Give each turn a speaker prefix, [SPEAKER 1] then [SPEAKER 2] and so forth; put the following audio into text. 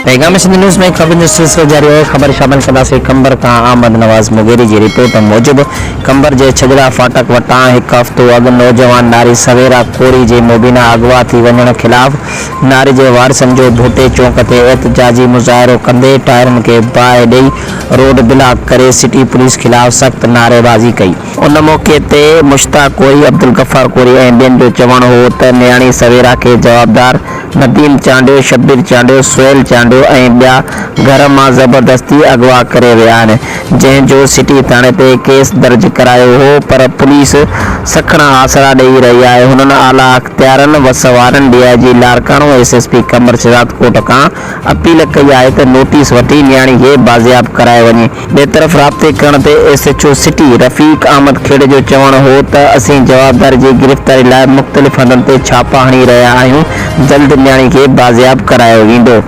[SPEAKER 1] पैगाम सिंध न्यूज़ में खबर जो सिलसिलो जारी है। खबर शामिल कंदासीं कंबर का अहमद नवाज़ मुगेरी की रिपोर्ट मूजिब कंबर के छजड़ा फाटक वटां एक हफ़्तो अॻु नौजवान नारी सवेरा कोरी के मुबीना अगवा थी वञण खिलाफ़ नारी के वारसनि जो भूटे चौक ते एहतजाजी मुज़ाहिरो कंदे टायरनि के बाहि ॾेई रोड ब्लॉक करे सिटी पुलिस खिलाफ़ सख्त नारेबाज़ी कई। उन मौके ते मुश्ताक कोरी, अब्दुल गफ़ार कोरी ऐं ॿियनि जो चवणु हो त न्याणी सवेरा के जवाबदार नदीम चांडियो, शब्बीर चांडियो, सुहेल चांडियो ऐं ॿिया घर मां ज़बरदस्ती अगवा करे विया आहिनि, जंहिंजो सिटी थाणे ते केस दर्ज करायो हो, पर पुलिस सखणा आसरा ॾेई रही आहे। हुननि आला अख़्तियारनि वस वारनि DIG लारकाणो SSP कमर शहजाद कोट खां अपील कई आहे त नोटिस वठी न्याणी खे बाज़ियाब कराए वञे। ॿिए तरफ़ राब्ते करण ते SHO सिटी रफ़ीक अहमद खेड़े जो चवणु हो त असीं जवाबदार जी गिरफ़्तारी लाइ मुख़्तलिफ़ हंधनि ते छापा हणी रहिया आहियूं। जल्द न्याणी खे बाज़ियाब करायो वेंदो।